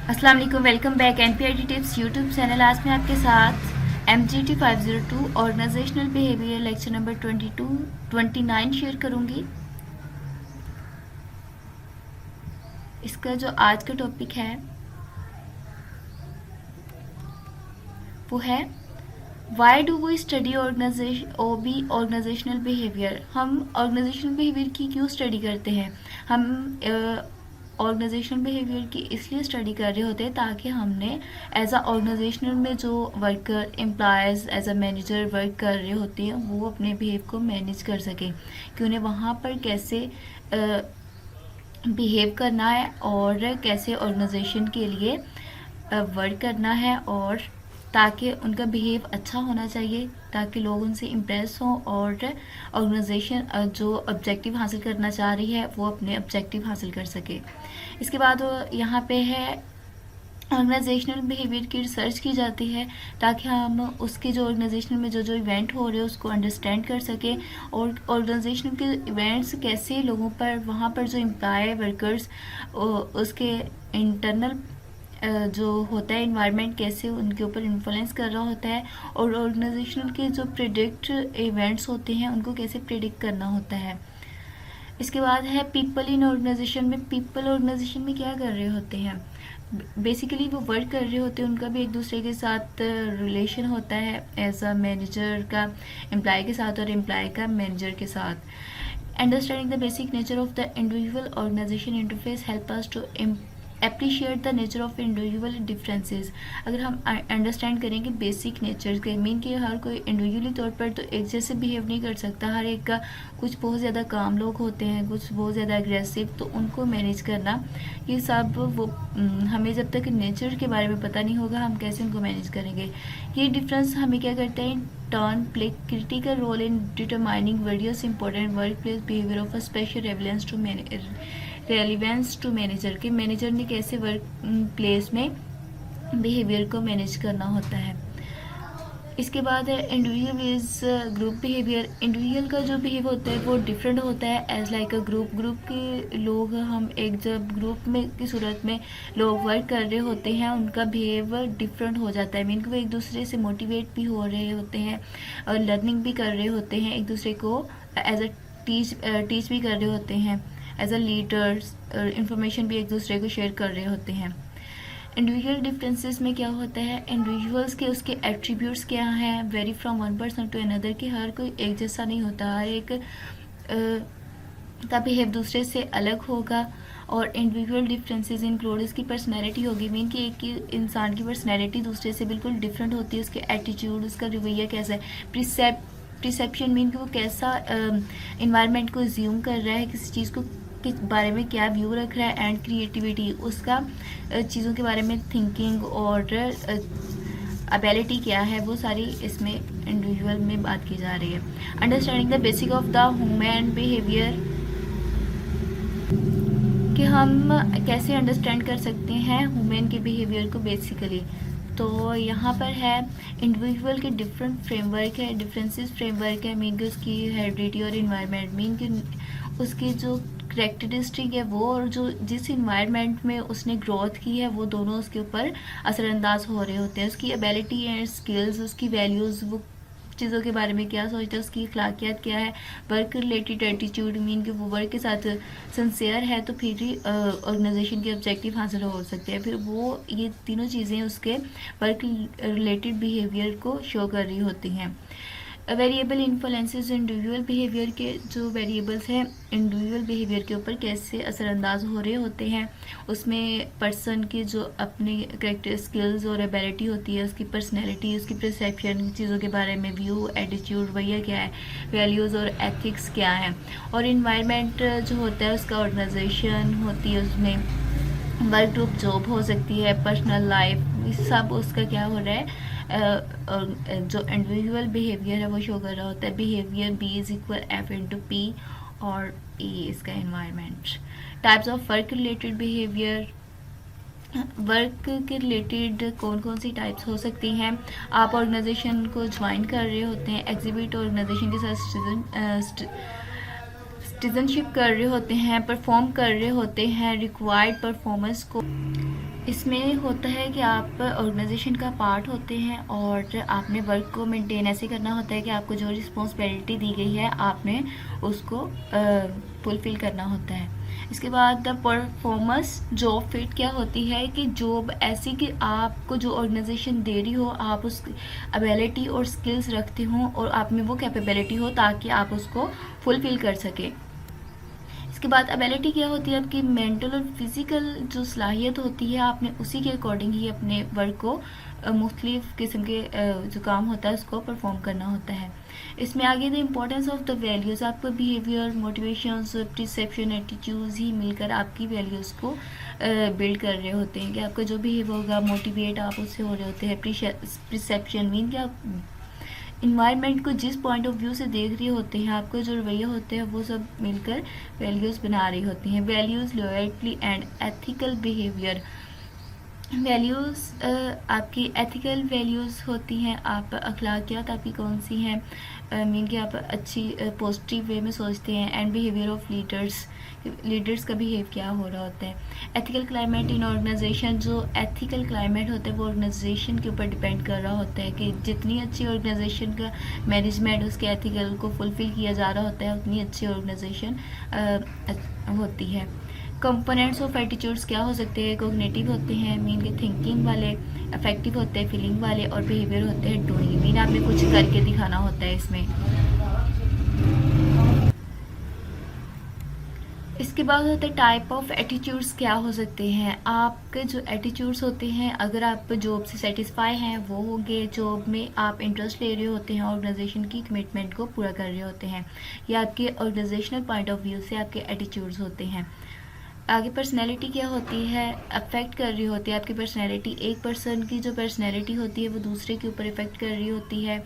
अस्सलाम वालेकुम, welcome back NPIT tips YouTube channel. आज मैं आपके साथ MGT 502 organisational behaviour lecture number 29 share करूंगी। इसका जो आज का टॉपिक है वो है why do we study organisational behaviour. हम ऑर्गेनाइजेशनल बिहेवियर की क्यों स्टडी करते हैं? हम ऑर्गेनाइजेशनल बिहेवियर की इसलिए स्टडी कर रहे होते हैं ताकि हमने एज अ ऑर्गेनाइजेशनल में जो worker employees as a manager work कर रहे होते हैं वो अपने बिहेव को मैनेज कर सकें कि उन्हें वहाँ पर कैसे बिहेव करना है और कैसे ऑर्गेनाइजेशन के लिए वर्क करना है, और ताकि उनका बिहेव अच्छा होना चाहिए ताकि लोग उनसे इम्प्रेस हों और ऑर्गेनाइजेशन जो ऑब्जेक्टिव हासिल करना चाह रही है वो अपने ऑब्जेक्टिव हासिल कर सके। इसके बाद यहाँ पे है ऑर्गेनाइजेशनल बिहेवियर की रिसर्च की जाती है ताकि हम उसके जो ऑर्गेनाइजेशन में जो इवेंट हो रहे हैं उसको अंडरस्टैंड कर सकें, और ऑर्गेनाइजेशन के इवेंट्स कैसे लोगों पर वहाँ पर जो एम्प्लॉय वर्कर्स उसके इंटरनल जो होता है इन्वायरमेंट कैसे उनके ऊपर इन्फ्लुएंस कर रहा होता है, और ऑर्गेनाइजेशनल के जो प्रिडिक्ट इवेंट्स होते हैं उनको कैसे प्रिडिक्ट करना होता है। इसके बाद है पीपल इन ऑर्गेनाइजेशन में। पीपल ऑर्गेनाइजेशन में क्या कर रहे होते हैं? बेसिकली वो वर्क कर रहे होते हैं, उनका भी एक दूसरे के साथ रिलेशन होता है एज अ मैनेजर का एम्प्लॉय के साथ और एम्प्लॉय का मैनेजर के साथ। Understanding the basic nature of the individual organisation interface help us to appreciate the nature of individual differences. अगर हम अंडरस्टैंड करें कि बेसिक नेचर के मीन कि हर कोई इंडिविजुअली तौर पर तो एक जैसे बिहेव नहीं कर सकता, हर एक का कुछ बहुत ज़्यादा काम लोग होते हैं, कुछ बहुत ज़्यादा अग्रेसिव, तो उनको मैनेज करना ये सब वो हमें जब तक नेचर के बारे में पता नहीं होगा हम कैसे उनको मैनेज करेंगे। ये डिफरेंस हमें क्या करता है, turn play critical role in determining various important work place behaviour of a special relevance to manager के मैनेजर ने कैसे वर्क प्लेस में बिहेवियर को मैनेज करना होता है। इसके बाद है individual is group behaviour. Individual का जो बिहेव होता है वो डिफरेंट होता है एज लाइक अ ग्रुप के लोग, हम एक जब ग्रुप में की सूरत में लोग वर्क कर रहे होते हैं उनका बिहेव डिफरेंट हो जाता है, मीन कि वो एक दूसरे से मोटिवेट भी हो रहे होते हैं और लर्निंग भी कर रहे होते हैं, एक दूसरे को एज अ टीच भी कर रहे होते हैं, एज अ लीडर्स इंफॉर्मेशन भी एक दूसरे को शेयर कर रहे होते हैं। इंडिविजुअल डिफरेंसेस में क्या होता है, इंडिविजुअल्स के उसके एट्रीब्यूट्स क्या हैं, vary from one person to another, कि हर कोई एक जैसा नहीं होता, हर एक का बिहेव दूसरे से अलग होगा। और इंडिविजुअल डिफरेंसेस इंक्लूड इसकी पर्सनैलिटी होगी, मीन कि एक इंसान की पर्सनैलिटी दूसरे से बिल्कुल डिफरेंट होती है, उसके एटीट्यूड, उसका रवैया कैसा है, प्रिसेप्शन मीन कि वो कैसा इन्वायरमेंट को ज्यूम कर रहा है, किसी चीज़ को के बारे में क्या व्यू रख रहा है, एंड क्रिएटिविटी उसका चीज़ों के बारे में थिंकिंग और एबिलिटी क्या है, वो सारी इसमें इंडिविजुअल में बात की जा रही है। Understanding the basic of the human behaviour, कि हम कैसे अंडरस्टैंड कर सकते हैं ह्यूमन के बिहेवियर को बेसिकली। तो यहाँ पर है इंडिविजुअल के डिफरेंट फ्रेमवर्क है, डिफरेंसेस फ्रेमवर्क है, मीन कि उसकी हेरिडिटी और इन्वायरमेंट, मीन कि उसकी जो करेक्टरिस्टिक है वो और जो जिस इन्वायरमेंट में उसने ग्रोथ की है वो दोनों उसके ऊपर असरअंदाज हो रहे होते हैं। उसकी एबिलिटी एंड स्किल्स, उसकी वैल्यूज़, वो चीज़ों के बारे में क्या सोचता है, उसकी अखलाकियात क्या है, वर्क रिलेटेड एटीट्यूड, मीन कि वो वर्क के साथ सिंसियर है तो फिर ही ऑर्गेनाइजेशन के ऑब्जेक्टिव हासिल हो सकते हैं। फिर वो ये तीनों चीज़ें उसके वर्क रिलेटेड बिहेवियर को शो कर रही होती हैं। वेरिएबल इन्फ्लुएंसेस इंडिविजुअल बिहेवियर के जो वेरिएबल्स हैं इंडिविजुअल बिहेवियर के ऊपर कैसे असरअंदाज हो रहे होते हैं, उसमें पर्सन की जो अपनी करेक्टर स्किल्स और एबिलिटी होती है, उसकी पर्सनैलिटी, उसकी परसेप्शन, चीज़ों के बारे में व्यू, एटीट्यूड भैया क्या है, वैल्यूज़ और एथिक्स क्या है, और इन्वायरमेंट जो होता है उसका ऑर्गेनाइजेशन होती है, उसमें वर्क ग्रुप जॉब हो सकती है, पर्सनल लाइफ, सब उसका क्या हो रहा है जो इंडिविजुअल बिहेवियर है वो शो कर रहा होता है। Behaviour B is equal F into P और ई इसका environment. Types of work related behaviour, work के रिलेटेड कौन कौन सी टाइप्स हो सकती हैं। आप ऑर्गेनाइजेशन को ज्वाइन कर रहे होते हैं, एग्जिबिट ऑर्गेनाइजेशन के साथ सिटीजनशिप कर रहे होते हैं, परफॉर्म कर रहे होते हैं, रिक्वायर्ड परफॉर्मेंस को इसमें होता है कि आप ऑर्गेनाइजेशन का पार्ट होते हैं और आपने वर्क को मेंटेन ऐसे करना होता है कि आपको जो रिस्पॉन्सिबिलिटी दी गई है आपने उसको फुलफ़िल करना होता है। इसके बाद द परफॉर्मेंस जॉब फिट क्या होती है कि जॉब ऐसी कि आपको जो ऑर्गेनाइजेशन दे रही हो आप उस एबिलिटी और स्किल्स रखते हो और आप में वो कैपेबिलिटी हो ताकि आप उसको फुलफ़िल कर सकें। इसके बाद एबिलिटी क्या होती है, आपकी मेंटल और फिज़िकल जो सलाहियत होती है आपने उसी के अकॉर्डिंग ही अपने वर्क को मुख्तलिफ़ किस्म के जो काम होता है उसको परफॉर्म करना होता है। इसमें आगे the importance of the values, आपका बिहेवियर, मोटिवेशंस, परसेप्शन, एटीट्यूड्स ही मिलकर आपकी वैल्यूज़ को बिल्ड कर रहे होते हैं कि आपका जो बिहेव होगा मोटिवेट आप उससे हो रहे होते हैं। परसेप्शन मीन कि आप इन्वायरमेंट को जिस पॉइंट ऑफ व्यू से देख रहे होते हैं आपके जो रवैये होते हैं वो सब मिलकर वैल्यूज़ बना रही होती हैं। Values, loyalty and ethical behaviour, values आपकी एथिकल वैल्यूज़ होती हैं, आप अखलाकियात आपकी कौन सी हैं, मीन कि आप अच्छी पॉजिटिव वे में सोचते हैं। एंड बिहेवियर ऑफ लीडर्स का बिहेव क्या हो रहा होता है। एथिकल क्लाइमेट इन ऑर्गेनाइजेशन, जो एथिकल क्लाइमेट होता है वो ऑर्गेनाइजेशन के ऊपर डिपेंड कर रहा होता है कि जितनी अच्छी ऑर्गेनाइजेशन का मैनेजमेंट उसके एथिकल को फुलफ़िल किया जा रहा होता है उतनी अच्छी ऑर्गेनाइजेशन होती है। कंपोनेंट्स ऑफ एटीट्यूड्स क्या हो सकते हैं, कोग्निटिव होते हैं मीन के थिंकिंग वाले, अफेक्टिव होते हैं फीलिंग वाले, और बिहेवियर होते हैं डूइंग मीन आपने कुछ करके दिखाना होता है इसमें। इसके बाद होता है टाइप ऑफ एटीट्यूड्स क्या हो सकते हैं। आपके जो एटीट्यूड्स होते हैं अगर आप जॉब से सेटिस्फाई हैं वो होंगे, जॉब में आप इंटरेस्ट ले रहे होते हैं, ऑर्गेनाइजेशन की कमिटमेंट को पूरा कर रहे होते हैं, या आपके ऑर्गेनाइजेशनल पॉइंट ऑफ व्यू से आपके एटीट्यूड्स होते हैं। आगे पर्सनैलिटी क्या होती है, अफेक्ट कर रही होती है आपकी पर्सनैलिटी, एक पर्सन की जो पर्सनैलिटी होती है वो दूसरे के ऊपर इफेक्ट कर रही होती है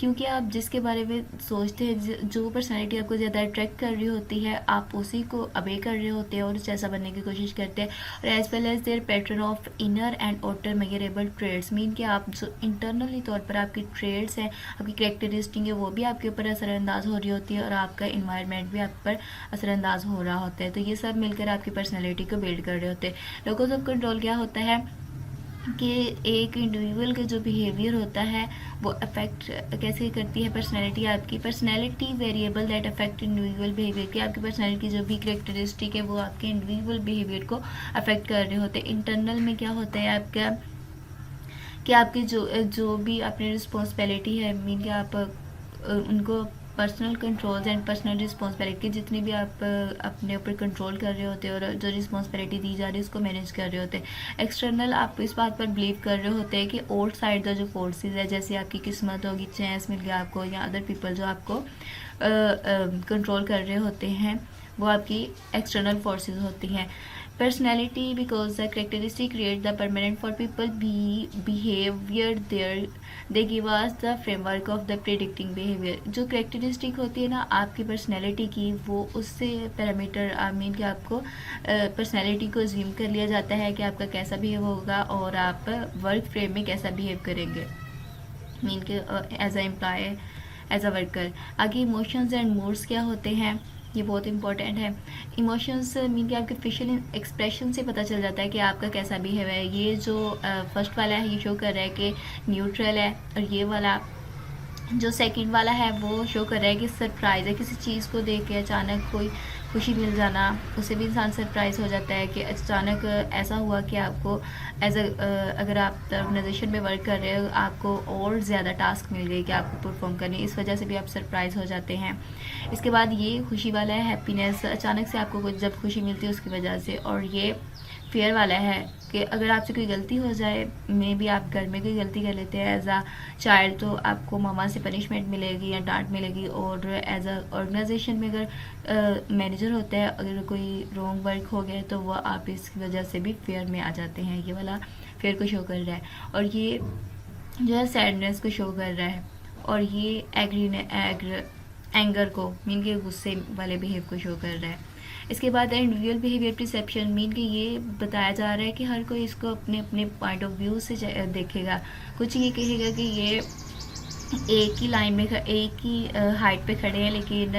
क्योंकि आप जिसके बारे में सोचते हैं, जो पर्सनैलिटी आपको ज़्यादा अट्रैक्ट कर रही होती है आप उसी को अबे कर रहे होते हैं और जैसा बनने की कोशिश करते हैं। और as well as their pattern of inner and outer measurable traits mean कि आप जो इंटरनली तौर पर आपकी ट्रेड्स हैं, आपकी कैरेक्टरिस्टिक है वो भी आपके ऊपर असरअंदाज हो रही होती है और आपका इन्वायरमेंट भी आप पर असरअंदाज हो रहा होता है। तो ये सब मिलकर आपकी पर्सनैलिटी को बिल्ड कर रहे होते हैं। लोगों ऑफ कंट्रोल क्या होता है कि एक इंडिविजुअल का जो बिहेवियर होता है वो अफेक्ट कैसे करती है पर्सनैलिटी, आपकी personality variable that affect individual behaviour, कि आपकी पर्सनैलिटी जो भी करेक्टरिस्टिक है वो आपके इंडिविजुअल बिहेवियर को अफेक्ट कर रहे होते हैं। इंटरनल में क्या होता है आपका कि आपकी जो भी अपनी रिस्पॉन्सिबिलिटी है मीन कि आप उनको personal controls and personal responsibility जितनी भी आप अपने ऊपर कंट्रोल कर रहे होते हैं और जो रिस्पॉन्सिबिलिटी दी जा रही है उसको मैनेज कर रहे होते हैं। एक्सटर्नल आप इस बात पर बिलीव कर रहे होते हैं कि आउट साइड का जो फोर्सेस है, जैसे आपकी किस्मत होगी, चांस मिल गया आपको, या अदर पीपल जो आपको कंट्रोल कर रहे होते हैं वो आपकी एक्सटर्नल फोर्सेस होती हैं। Personality, because the characteristic create the permanent for people behavior there, they give us the framework of the predicting behavior। जो characteristic होती है ना आपकी personality की वो उससे पैरामीटर आई मीन कि आपको personality को assume कर लिया जाता है कि आपका कैसा बिहेव होगा और आप वर्क फ्रेम में कैसा बिहेव करेंगे मीन के as a employee as a worker. आगे इमोशंस एंड मूड्स क्या होते हैं, ये बहुत इंपॉर्टेंट है। इमोशंस मीन कि आपके फेशियल एक्सप्रेशन से पता चल जाता है कि आपका कैसा बिहेव है। ये जो फर्स्ट वाला है ये शो कर रहा है कि न्यूट्रल है, और ये वाला जो सेकंड वाला है वो शो कर रहा है कि सरप्राइज़ है, किसी चीज़ को देख के अचानक कोई खुशी मिल जाना, उससे भी इंसान सरप्राइज़ हो जाता है कि अचानक ऐसा हुआ कि आपको अगर आप ऑर्गेनाइजेशन में वर्क कर रहे हो आपको और ज़्यादा टास्क मिल गई कि आपको परफॉर्म करनी, इस वजह से भी आप सरप्राइज़ हो जाते हैं। इसके बाद ये खुशी वाला है हैप्पीनेस, अचानक से आपको कुछ जब खुशी मिलती है उसकी वजह से। और ये फेयर वाला है कि अगर आपसे कोई गलती हो जाए, मे भी आप घर में कोई गलती कर लेते हैं एज अ चाइल्ड तो आपको मामा से पनिशमेंट मिलेगी या डांट मिलेगी, और एज अ ऑर्गेनाइजेशन में अगर मैनेजर होता है अगर कोई रॉन्ग वर्क हो गया तो वह आप इसकी वजह से भी फेयर में आ जाते हैं। ये वाला फेयर को शो कर रहा है, और ये जो है सैडनेस को शो कर रहा है, और ये एंगर को मीन के गुस्से वाले बिहेव को शो कर रहा है। इसके बाद इंडिविजुअल बिहेवियर परसेप्शन मीन कि ये बताया जा रहा है कि हर कोई इसको अपने अपने पॉइंट ऑफ व्यू से देखेगा। कुछ ये कहेगा कि ये एक ही लाइन में एक ही हाइट पे खड़े हैं, लेकिन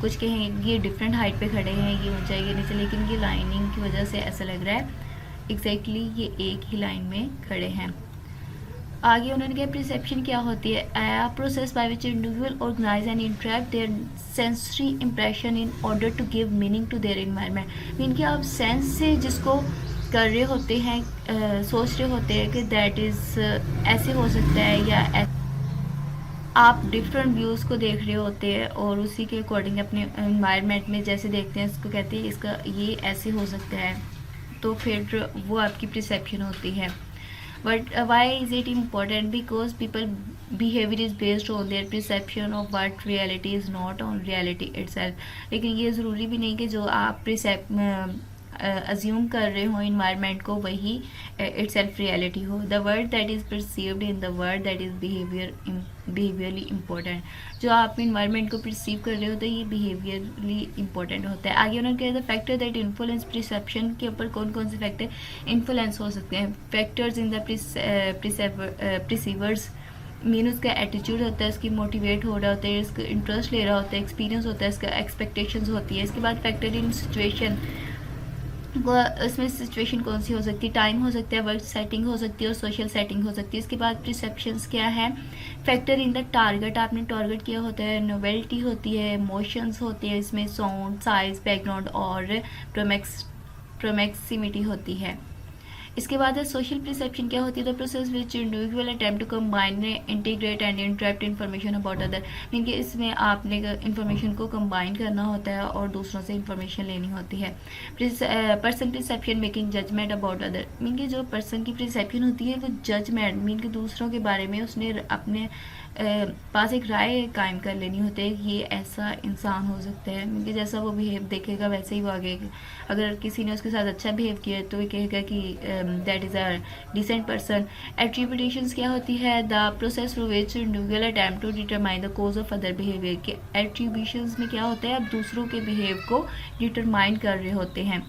कुछ कहेंगे ये डिफरेंट हाइट पे खड़े हैं, ये ऊंचाई के नीचे, लेकिन ये लाइनिंग की वजह से ऐसा लग रहा है एग्जैक्टली ये एक ही लाइन में खड़े हैं। आगे उन्होंने कहा परसेप्शन क्या होती है, a process by which individual organize and interact their sensory impression in order to give meaning to their environment। Mean कि आप सेंस से जिसको कर रहे होते हैं, सोच रहे होते हैं कि दैट इज़ ऐसे हो सकता है या आप डिफरेंट व्यूज़ को देख रहे होते हैं और उसी के अकॉर्डिंग अपने एनवायरनमेंट में जैसे देखते हैं इसको कहते हैं इसका ये ऐसे हो सकता है, तो फिर वो आपकी परसेप्शन होती है। But why is it important, because people behaviour is based on their perception of what reality is not on reality itself. लेकिन ये ज़रूरी भी नहीं कि जो आप अज्यूम कर रहे हो इन्वायरमेंट को वही इटसेल्फ रियलिटी हो। The word that is perceived in the word that is behaviourally important. जो आप इन्वायरमेंट को परसीव कर रहे हो तो ये बिहेवियरली इंपॉर्टेंट होता है। आगे उन्होंने कहा the factor that influence perception के ऊपर कौन कौन से फैक्टर इन्फ्लुएंस हो सकते हैं। फैक्टर्स इन द परसीवर्स मीन उसका एटीट्यूड होता है, इसकी मोटिवेट हो रहा होता है, इसका इंटरेस्ट ले रहा होता है, एक्सपीरियंस होता है, इसका एक्सपेक्टेशंस होती है। इसके बाद फैक्टर इन सिचुएशन, इसमें सिचुएशन कौन सी हो सकती है, टाइम हो सकता है, वर्क सेटिंग हो सकती है और सोशल सेटिंग हो सकती है। इसके बाद परसेप्शंस क्या है, फैक्टर इन द टारगेट, आपने टारगेट किया होता है, नोवेल्टी होती है, इमोशंस होती है, इसमें साउंड, साइज, बैकग्राउंड और प्रोमैक्सिमिटी होती है। इसके बाद है सोशल परसेप्शन क्या होती है, the process which individual attempt to combine, integrate and interpret information about other. Mean कि इसमें आपने इन्फॉर्मेशन को कंबाइन करना होता है और दूसरों से इन्फॉर्मेशन लेनी होती है। Person perception making judgement about other, mean कि जो पर्सन की परसेप्शन होती है वो जजमेंट मीन कि दूसरों के बारे में उसने अपने पास एक राय कायम कर लेनी होती है कि ये ऐसा इंसान हो सकता है, मीन कि जैसा वो बिहेव देखेगा वैसे ही वो आगे, अगर किसी ने उसके साथ अच्छा बिहेव किया तो वो कहेगा कि that is a decent person. Attributions क्या होती है, the process through which individual attempt to determine the cause of other behaviour. के एट्रीब्यूशंस में क्या होता है, आप दूसरों के बिहेव को डिटरमाइन कर रहे होते हैं।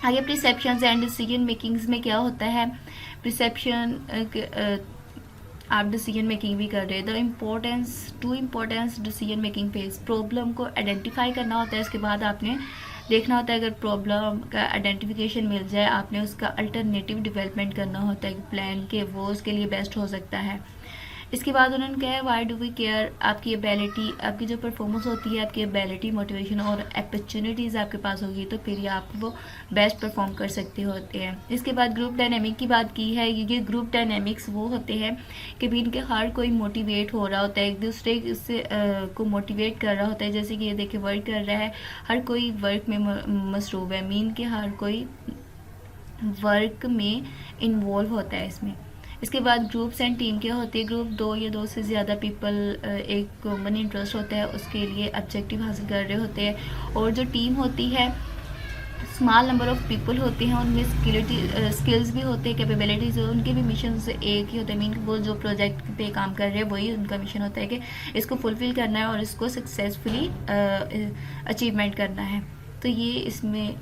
आगे परसेप्शंस एंड डिसीजन मेकिंग्स में क्या होता है, परसेप्शन आप डिसीजन मेकिंग भी कर रहे हैं। The importance decision making phase, problem को आइडेंटिफाई करना होता है, इसके बाद आपने देखना होता है अगर प्रॉब्लम का आइडेंटिफिकेशन मिल जाए आपने उसका अल्टरनेटिव डेवलपमेंट करना होता है कि प्लान के वो उसके लिए बेस्ट हो सकता है। इसके बाद उन्होंने कहा है वाई डू वी केयर, आपकी एबिलिटी, आपकी जो परफॉर्मेंस होती है, आपकी एबिलिटी, मोटिवेशन और अपॉर्चुनिटीज़ आपके पास होगी तो फिर ये आप वो बेस्ट परफॉर्म कर सकते होते हैं। इसके बाद ग्रुप डायनेमिक की बात की है, ये ग्रुप डायनेमिक्स वो होते हैं कि भी इनके हर कोई मोटिवेट हो रहा होता है, एक दूसरे से को मोटिवेट कर रहा होता है। जैसे कि ये देखिए वर्क कर रहा है, हर कोई वर्क में मसरूफ़ है, मीन के हर कोई वर्क में इन्वॉल्व होता है इसमें। इसके बाद ग्रुप्स एंड टीम क्या होती है, ग्रुप दो या दो से ज़्यादा पीपल एक कॉमन इंटरेस्ट होता है उसके लिए ऑब्जेक्टिव हासिल कर रहे होते हैं। और जो टीम होती है स्मॉल नंबर ऑफ पीपल होते हैं, उनमें स्किल्स भी होते हैं, कैपेबिलिटीज, उनके भी मिशन से एक ही होता है, मीन वो जो प्रोजेक्ट पे काम कर रहे हैं वही उनका मिशन होता है कि इसको फुलफिल करना है और इसको सक्सेसफुली अचीवमेंट करना है। तो ये इसमें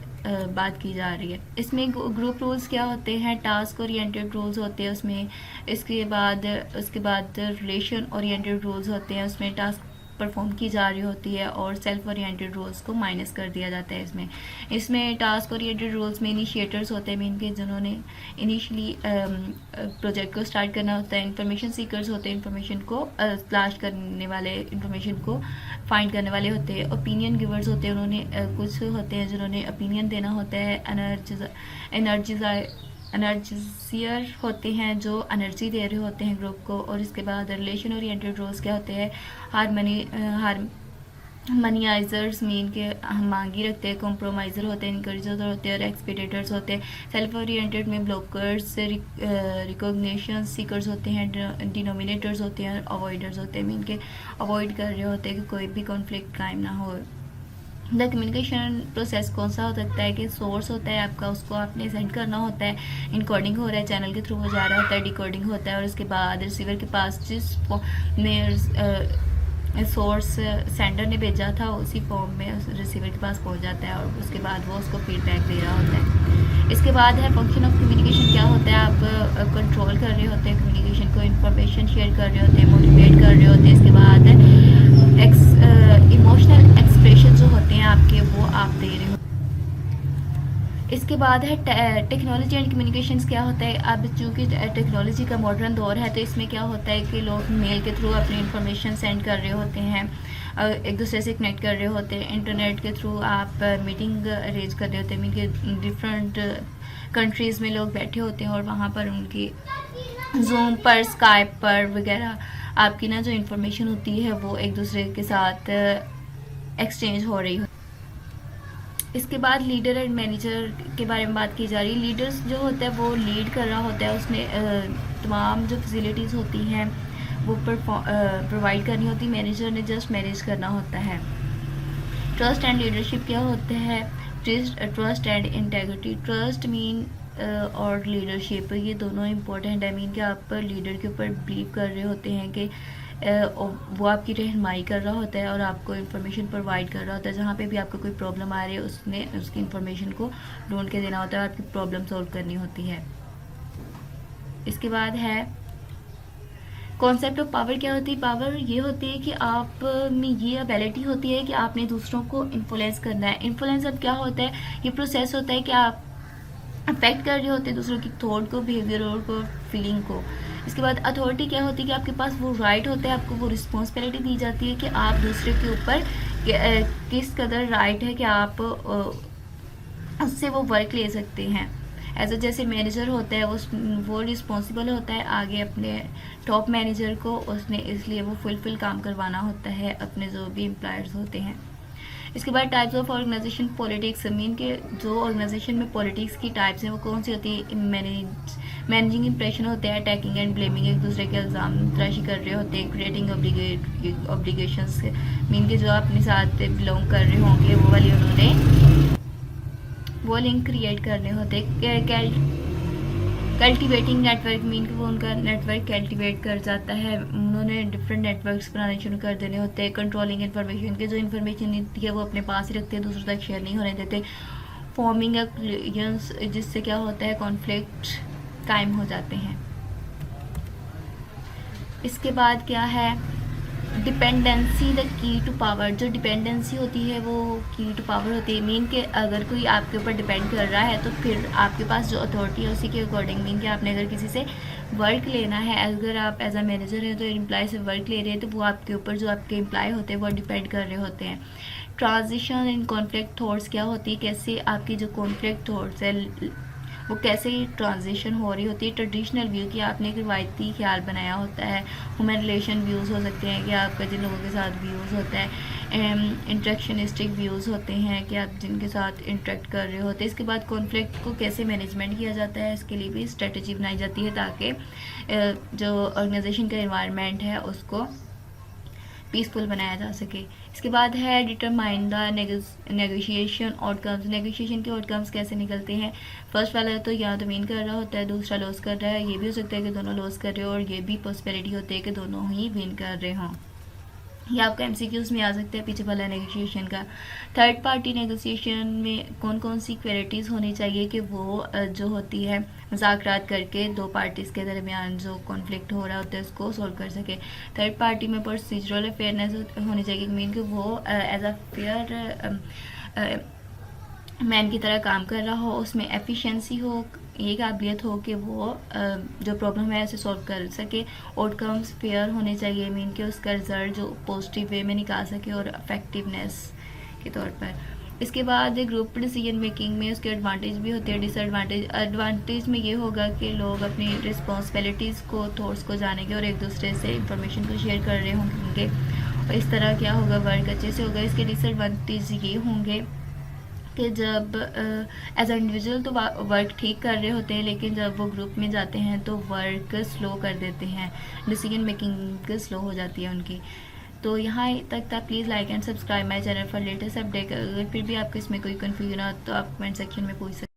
बात की जा रही है। इसमें ग्रुप रूल्स क्या होते हैं, टास्क ओरिएंटेड रूल्स होते हैं उसमें। इसके बाद रिलेशन ओरिएंटेड रूल्स होते हैं, उसमें टास्क परफॉर्म की जा रही होती है और सेल्फ ओरिएंटेड रूल्स को माइनस कर दिया जाता है। इसमें टास्क ओरिएंटेड रूल्स में इनिशिएटर्स होते हैं, मीन के जिन्होंने इनिशियली प्रोजेक्ट को स्टार्ट करना होता है। इन्फॉर्मेशन सीकर्स होते हैं, इन्फॉर्मेशन को तलाश करने वाले, इन्फॉर्मेशन को फाइंड करने वाले होते हैं। ओपिनियन गिवर्स होते हैं, उन्होंने कुछ होते हैं जिन्होंने ओपिनियन देना होता है। एनर्जियर होते हैं जो एनर्जी दे रहे होते हैं ग्रुप को। और इसके बाद रिलेशन ओरिएंटेड रूल्स क्या होते हैं, हारमोनाइजर्स मीन के हम मांगी रखते हैं, कॉम्प्रोमाइज़र होते हैं, इनकरेजर होते हैं और एक्सपीडिएटर्स होते हैं। सेल्फ ओरिएंटेड में ब्लॉकर्स, रिकॉग्निशन सीकर्स होते हैं, डिनोमिनेटर्स होते हैं, अवॉइडर्स होते हैं, मीन के अवॉइड कर रहे होते हैं कि कोई भी कॉन्फ्लिक्ट कायम ना हो। द कम्युनिकेशन प्रोसेस कौन सा हो सकता है कि सोर्स होता है आपका, उसको आपने सेंड करना होता है, इनकोडिंग हो रहा है, चैनल के थ्रू हो जा रहा होता है, डिकोडिंग होता है और उसके बाद रिसीवर के पास जिस में सोर्स सेंडर ने भेजा था उसी फॉर्म में रिसीवर के पास पहुंच जाता है और उसके बाद वो उसको फीडबैक दे रहा होता है। इसके बाद है फंक्शन ऑफ कम्युनिकेशन क्या होता है, आप कंट्रोल कर रहे होते हैं कम्युनिकेशन को, इन्फॉर्मेशन शेयर कर रहे होते हैं, मोटिवेट कर रहे होते हैं। इसके बाद इमोशनल एक्सप्रेशन जो होते हैं आपके वो आप दे रहे हो। इसके बाद है टेक्नोलॉजी एंड कम्युनिकेशंस। क्या होता है, अब चूँकि टेक्नोलॉजी का मॉडर्न दौर है, तो इसमें क्या होता है कि लोग मेल के थ्रू अपनी इंफॉर्मेशन सेंड कर रहे होते हैं, एक दूसरे से कनेक्ट कर रहे होते हैं। इंटरनेट के थ्रू आप मीटिंग अरेंज कर रहे होते हैं, मीन के डिफरेंट कंट्रीज़ में लोग बैठे होते हैं और वहाँ पर उनकी जूम पर, स्काइप पर वगैरह आपकी ना जो इन्फॉर्मेशन होती है वो एक दूसरे के साथ एक्सचेंज हो रही हो। इसके बाद लीडर एंड मैनेजर के बारे में बात की जा रही है। लीडर्स जो होता है वो लीड कर रहा होता है, उसने तमाम जो फैसिलिटीज़ होती हैं वो प्रोवाइड करनी होती है, मैनेजर ने जस्ट मैनेज करना होता है। ट्रस्ट एंड लीडरशिप क्या होता है, trust and integrity. Trust mean और लीडरशिप ये दोनों इम्पोर्टेंट है। मीन कि आप लीडर के ऊपर बिलीव कर रहे होते हैं कि वो आपकी रहनुमाई कर रहा होता है और आपको इन्फॉर्मेशन प्रोवाइड कर रहा होता है। जहाँ पे भी आपको कोई प्रॉब्लम आ रही है उसने उसकी इन्फॉर्मेशन को ढूंढ के देना होता है और आपकी प्रॉब्लम सॉल्व करनी होती है। इसके बाद है कॉन्सेप्ट ऑफ पावर। क्या होती है, पावर ये होती है कि आप में ये एबिलिटी होती है कि आपने दूसरों को इन्फ्लुएंस करना है। इन्फ्लुएंस अब क्या होता है, ये प्रोसेस होता है कि आप अफेक्ट कर रहे होते हैं दूसरों की थॉट को, बिहेवियर को, फीलिंग को। इसके बाद अथॉरिटी क्या होती है कि आपके पास वो राइट होता है, आपको वो रिस्पॉन्सिबिलिटी दी जाती है कि आप दूसरे के ऊपर किस कदर राइट है कि आप उससे वो वर्क ले सकते हैं। एज जैसे मैनेजर होता है वो रिस्पॉन्सिबल होता है आगे अपने टॉप मैनेजर को, उसने इसलिए वो फुलफिल काम करवाना होता है अपने जो भी एम्प्लॉयर्स होते हैं। इसके बाद types of organisation politics. Mean के जो ऑर्गेनाइजेशन में पॉलिटिक्स की टाइप्स हैं वो कौन सी होती है, मैनेजिंग इंप्रेशन होते हैं, अटैकिंग एंड ब्लेमिंग, एक दूसरे के इल्ज़ाम तराशी कर रहे होते हैं, क्रिएटिंग ऑब्लिगेशंस। मीन के जो अपने साथ बिलोंग कर रहे होंगे वो वाली उन्होंने वो लिंक क्रिएट करने होते हैं। कल्टिवेटिंग नेटवर्क, मीन कि वो उनका नेटवर्क कल्टिवेट कर जाता है, उन्होंने डिफरेंट नेटवर्क्स बनाने शुरू कर देने होते हैं। कंट्रोलिंग इन्फॉर्मेशन के जो इन्फॉर्मेशन होती है वो अपने पास ही रखते हैं, दूसरों तक शेयर नहीं होने देते। फॉर्मिंग अलियंस, जिससे क्या होता है कॉन्फ्लिक्ट कायम हो जाते हैं। इसके बाद क्या है, dependency the key to power. जो डिपेंडेंसी होती है वो की टू पावर होती है। मीन के अगर कोई आपके ऊपर डिपेंड कर रहा है तो फिर आपके पास जो अथॉरिटी है उसी के अकॉर्डिंग, मीन कि आपने अगर किसी से वर्क लेना है, अगर आप एज अ मैनेजर हैं तो एम्प्लॉय से वर्क ले रहे हैं तो वो आपके ऊपर जो आपके एम्प्लॉय होते हैं वो डिपेंड कर रहे होते हैं। ट्रांजिशन इन कॉन्फ्लिक्ट थॉट्स क्या होती है, कैसे आपकी जो कॉन्फ्लिक्ट थॉट्स है वो कैसे ट्रांजिशन हो रही होती है। ट्रेडिशनल व्यू की आपने एक रिवायती ख्याल बनाया होता है। ह्यूमन रिलेशन व्यूज़ हो सकते हैं कि आपका जिन लोगों के साथ व्यूज़ होता है। इंट्रैक्शनिस्टिक व्यूज़ होते हैं कि आप जिनके साथ इंटरेक्ट कर रहे होते हैं। इसके बाद कॉन्फ्लिक्ट को कैसे मैनेजमेंट किया जाता है, इसके लिए भी स्ट्रेटजी बनाई जाती है ताकि जो ऑर्गेनाइजेशन का इन्वायरमेंट है उसको पीसफुल बनाया जा सके। इसके बाद है determine the negotiation outcomes. Negotiation के आउटकम्स कैसे निकलते हैं, फर्स्ट वाला तो या तो विन कर रहा होता है, दूसरा लॉस कर रहा है। ये भी हो सकता है कि दोनों लॉस कर रहे हो और ये भी पॉसिबिलिटी होती है कि दोनों ही विन कर रहे हों। ये आपका एमसीक्यूज में आ सकता है पीछे वाला नेगोशिएशन का। थर्ड पार्टी नेगोशिएशन में कौन कौन सी क्वालिटीज़ होनी चाहिए कि वो जो होती है मुज़ाकरात करके दो पार्टीज़ के दरमियान जो कॉन्फ्लिक्ट हो रहा होता है उसको सॉल्व कर सके। थर्ड पार्टी में प्रोसीजरल फेयरनेस होनी चाहिए, मीन कि वो एज अ फेयर मैन की तरह काम कर रहा हो, उसमें एफिशिएंसी हो, ये काबिलियत हो कि वो जो प्रॉब्लम है उसे सॉल्व कर सके। आउटकम्स फेयर होने चाहिए, मीन कि उसका रिजल्ट जो पॉजिटिव वे में निकाल सके और इफेक्टिवनेस के तौर पर। इसके बाद ग्रुप डिसीजन मेकिंग में उसके एडवांटेज भी होते हैं, डिसएडवांटेज। एडवांटेज में ये होगा कि लोग अपनी रिस्पॉन्सिबिलिटीज़ को, थॉट्स को जानेंगे और एक दूसरे से इंफॉर्मेशन को शेयर कर रहे होंगे और इस तरह क्या होगा, वर्क अच्छे से होगा। इसके डिसएडवांटेज ये होंगे कि जब एज अ इंडिविजुअल तो वर्क ठीक कर रहे होते हैं, लेकिन जब वो ग्रुप में जाते हैं तो वर्क स्लो कर देते हैं, डिसीजन मेकिंग स्लो हो जाती है उनकी। तो यहाँ तक था। Please like and subscribe my channel for latest update. अगर फिर भी आपको इसमें कोई कन्फ्यूजन हो तो आप कमेंट सेक्शन में पूछ सकते हैं।